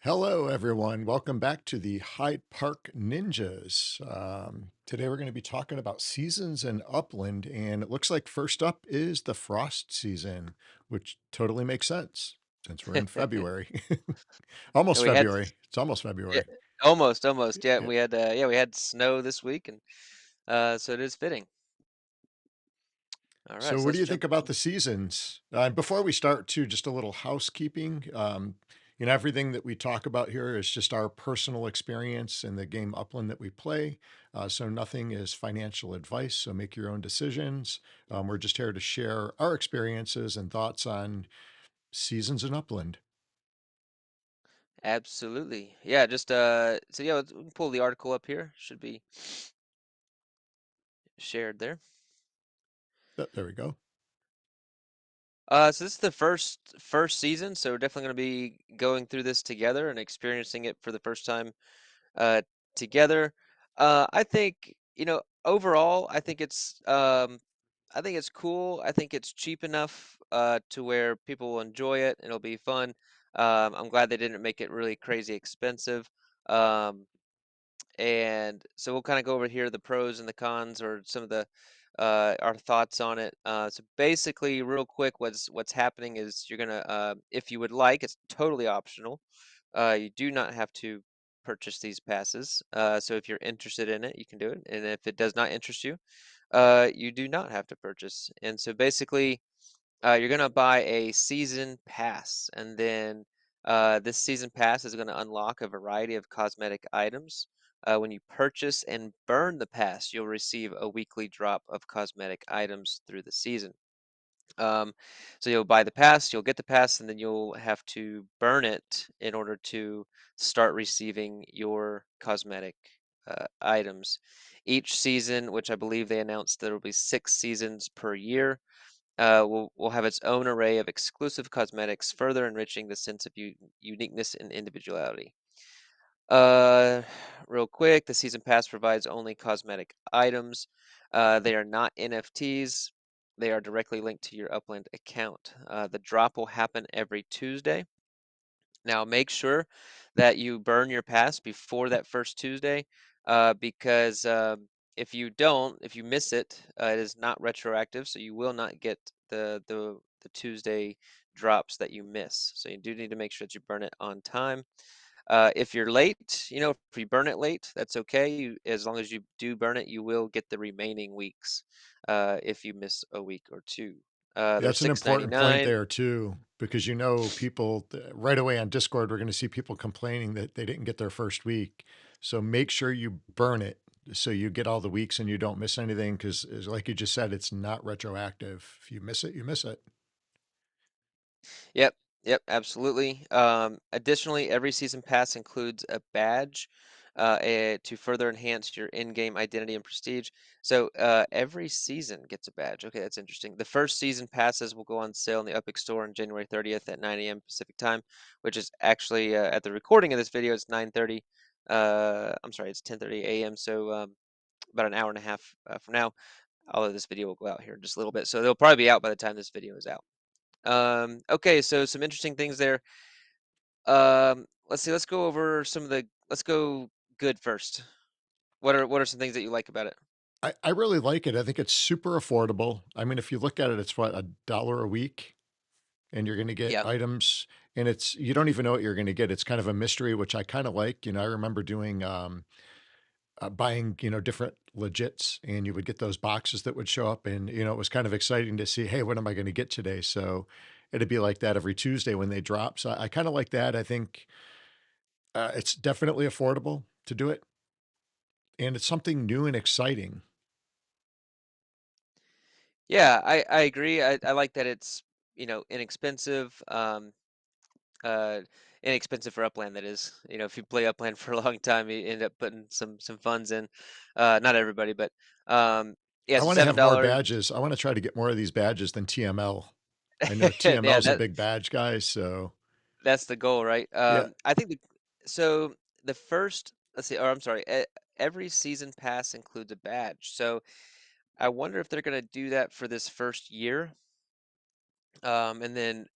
Hello, everyone. Welcome back to the Hyde Park Ninjas. Today, we're going to be talking about seasons in Upland, and it looks like first up is the frost season, which totally makes sense since we're in February. Almost And we had February. It's almost yeah, February. almost. Yeah, Yeah. we had snow this week, and so it is fitting. All right, So, so what do let's you jump think about in. the seasons? Before we start, too, just a little housekeeping. Everything that we talk about here is just our personal experience in the game Upland that we play. So, nothing is financial advice. So, make your own decisions. We're just here to share our experiences and thoughts on seasons in Upland. Absolutely, yeah. Just so yeah, we can pull the article up here. Should be shared there. There we go. So this is the first season, so we're definitely going to be going through this together and experiencing it for the first time uh, together. I think overall, I think it's cool. I think it's cheap enough to where people will enjoy it. It'll be fun. I'm glad they didn't make it really crazy expensive. Um, and so we'll kind of go over here the pros and the cons, or some of the our thoughts on it. So basically, real quick, what's happening is you're gonna, if you would like, it's totally optional. You do not have to purchase these passes. So if you're interested in it, you can do it. And if it does not interest you, you do not have to purchase. And so basically, you're gonna buy a season pass, and then this season pass is gonna unlock a variety of cosmetic items. When you purchase and burn the pass, you'll receive a weekly drop of cosmetic items through the season. Um, so you'll buy the pass, you'll get the pass, and then you'll have to burn it in order to start receiving your cosmetic items. Each season, which I believe they announced there will be 6 seasons per year, will have its own array of exclusive cosmetics, further enriching the sense of uniqueness and individuality. Uh, Real quick, the season pass provides only cosmetic items. They are not NFTs. They are directly linked to your Upland account. The drop will happen every Tuesday. Now, make sure that you burn your pass before that first Tuesday, because if you don't, if you miss it, it is not retroactive, so you will not get the Tuesday drops that you miss. So you do need to make sure that you burn it on time. If you're late, if you burn it late, that's okay. As long as you do burn it, you will get the remaining weeks. If you miss a week or two, they're That's an six ninety important point nine. there too, because people right away on Discord, we're going to see people complaining that they didn't get their first week. So make sure you burn it so you get all the weeks and you don't miss anything. Because, like you just said, it's not retroactive. If you miss it, you miss it. Yep, yep, absolutely. Additionally, every season pass includes a badge to further enhance your in-game identity and prestige. So every season gets a badge. Okay, that's interesting. The first season passes will go on sale in the Epic Store on January 30th at 9 a.m. Pacific time, which is actually at the recording of this video, it's 9:30. I'm sorry, it's 10:30 a.m. So about an hour and a half from now. Although this video will go out here in just a little bit, so they'll probably be out by the time this video is out. Okay, so some interesting things there. Let's see. Let's go over some of the. Let's go good first. What are some things that you like about it? I really like it. I think it's super affordable. I mean, if you look at it, it's what, $1 a week, and you're going to get Yeah. items, and you don't even know what you're going to get. It's kind of a mystery, which I kind of like. I remember doing buying, different legits, and you would get those boxes that would show up, and it was kind of exciting to see, hey, what am I going to get today? So it'd be like that every Tuesday when they drop. So I kind of like that. I think it's definitely affordable to do it, and it's something new and exciting. Yeah, I agree. I like that it's inexpensive. Uh, Inexpensive for Upland. That is. If you play Upland for a long time, you end up putting some funds in. Not everybody, but yeah. I So want to seven have more dollars. badges. I want to try to get more of these badges than TML. I know TML Yeah, is a big badge guy, so that's the goal, right? yeah. I think so. The first, let's see, or I'm sorry, every season pass includes a badge. So I wonder if they're going to do that for this first year. And then,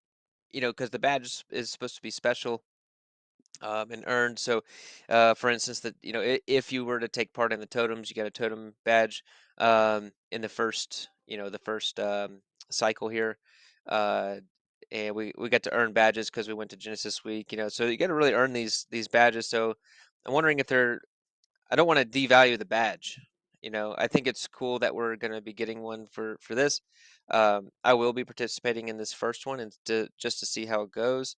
because the badge is supposed to be special. and earned. So, for instance, that if you were to take part in the totems, you get a totem badge in the first, the first cycle here, uh, and we got to earn badges because we went to Genesis Week. So you got to really earn these badges. So I'm wondering if they're. I don't want to devalue the badge. I think it's cool that we're going to be getting one for this. I will be participating in this first one and just to see how it goes.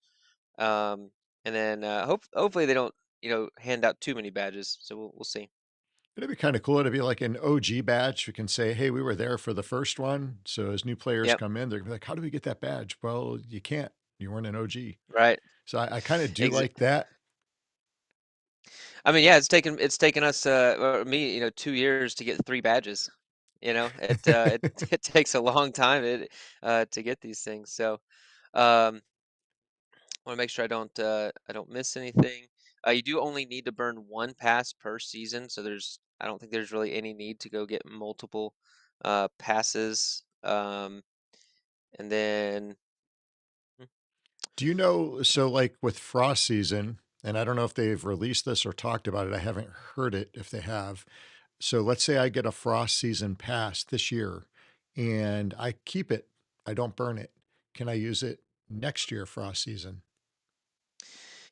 Um, and then hopefully they don't, hand out too many badges. So we'll see. It'd be kind of cool to be like an OG badge. We can say, hey, we were there for the first one. So as new players Yep. come in, they're gonna be like, how do we get that badge? Well, you can't. You weren't an OG. Right. So I kind of do Ex- like that. I mean, yeah, it's taken us or me, 2 years to get 3 badges. It takes a long time to get these things. So um, want to make sure I don't miss anything. You do only need to burn one pass per season, so I don't think there's really any need to go get multiple passes. And then hmm, Do you know? So, like with Frost season, and I don't know if they've released this or talked about it. I haven't heard it if they have. So, let's say I get a Frost season pass this year and I keep it, I don't burn it. Can I use it next year, Frost season?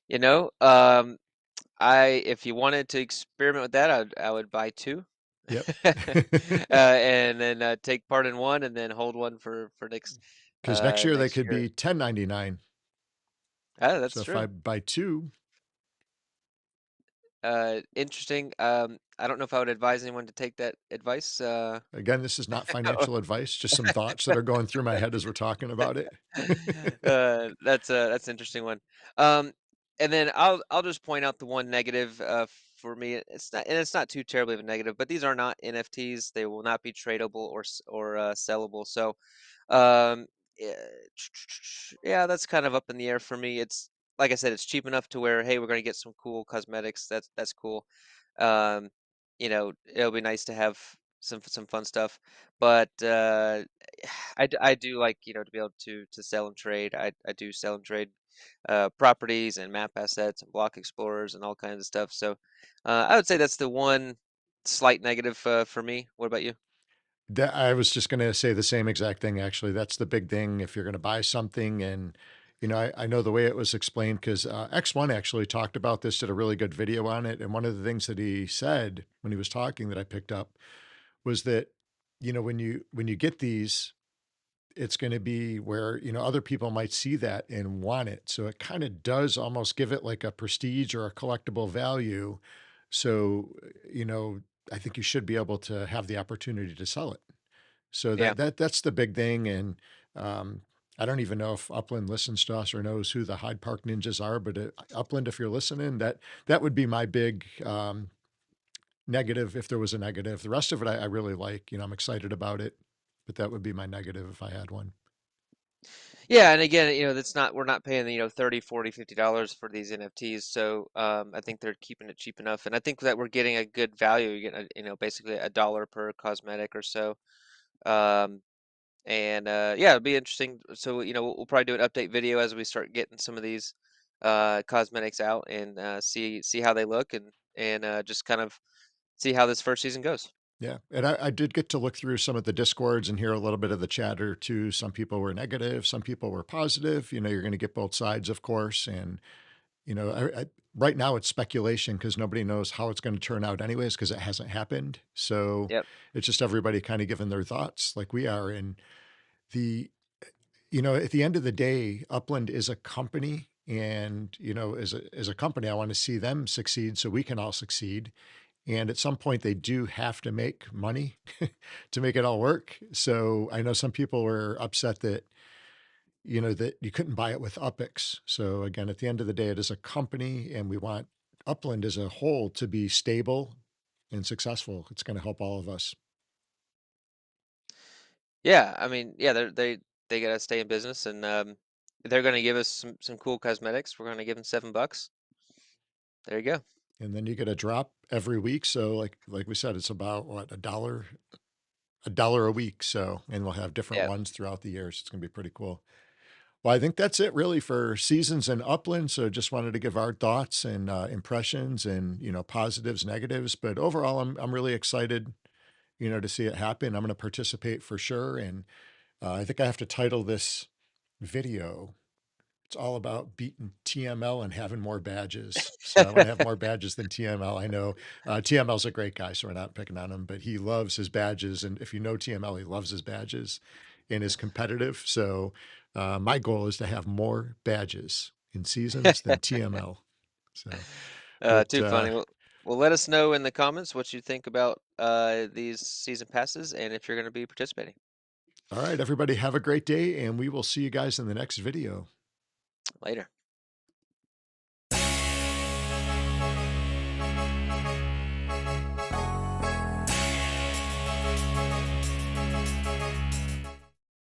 you know, um, I if you wanted to experiment with that, I would buy two, Yep. and then take part in one, and then hold one for next Because next year they next could year. be 10.99. That's So if I true. buy two, Interesting. I don't know if I would advise anyone to take that advice. again, this is not financial advice, just some thoughts that are going through my head as we're talking about it. That's an interesting one. Um, and then I'll just point out the one negative for me. It's not too terribly of a negative, but these are not NFTs. They will not be tradable or sellable. So yeah, yeah, that's kind of up in the air for me. It's like I said, it's cheap enough to where hey, we're going to get some cool cosmetics. That's cool. Um, it'll be nice to have some fun stuff, but I do like to be able to sell and trade. I do sell and trade properties and map assets and block explorers and all kinds of stuff. So I would say that's the one slight negative for me. What about you? That I was just gonna say the same exact thing, actually. That's the big thing if you're gonna buy something and, I know the way it was explained 'cause, X1 actually talked about this, did a really good video on it, and one of the things that he said when he was talking that I picked up was that, when you get these, it's gonna be where, other people might see that and want it. So it kinda does almost give it like a prestige or a collectible value. So, I think you should be able to have the opportunity to sell it. So Yeah. that's the big thing, and, um, I don't even know if Upland listens to us or knows who the Hyde Park Ninjas are, but, Upland, if you're listening, that would be my big, negative if there was a negative. The rest of it, I really like, I'm excited about it, but that would be my negative if I had one. Yeah, and again, that's not we're not paying, 30, 40, $50 for these NFTs. So I think they're keeping it cheap enough. And I think that we're getting a good value. You're getting, basically a dollar per cosmetic or so. Um, and yeah, it'll be interesting. So, we'll probably do an update video as we start getting some of these cosmetics out and see how they look and just kind of see how this first season goes. Yeah, and I did get to look through some of the discords and hear a little bit of the chatter too. Some people were negative, some people were positive. You're gonna get both sides, of course, and right now it's speculation because nobody knows how it's going to turn out anyways because it hasn't happened. So Yep. it's just everybody kind of giving their thoughts like we are. And the at the end of the day, Upland is a company, and as a company, I want to see them succeed so we can all succeed. And at some point, they do have to make money to make it all work. So I know some people were upset that you couldn't buy it with UPIX. So again, at the end of the day, it is a company and we want Upland as a whole to be stable and successful. It's going to help all of us. Yeah, I mean, yeah, they gotta stay in business, and they're gonna give us some cool cosmetics. We're gonna give them $7. There you go. And then you get a drop every week. So like we said, it's about what, a dollar a week. So, and we'll have different Yeah. ones throughout the years. It's going to be pretty cool. Well, I think that's it really for Seasons and Upland, so just wanted to give our thoughts and, impressions and, positives, negatives, but overall, I'm really excited, to see it happen. I'm gonna participate for sure, and, I think I have to title this video, "It's all about beating TML and having more badges." So I wanna have more badges than TML. I know, TML's a great guy, so we're not picking on him, but he loves his badges, and if you know TML, he loves his badges and is competitive, so, my goal is to have more badges in Seasons than TML. So, but, Too funny. Well, let us know in the comments what you think about these season passes and if you're going to be participating. all right, everybody have a great day, and we will see you guys in the next video. Later.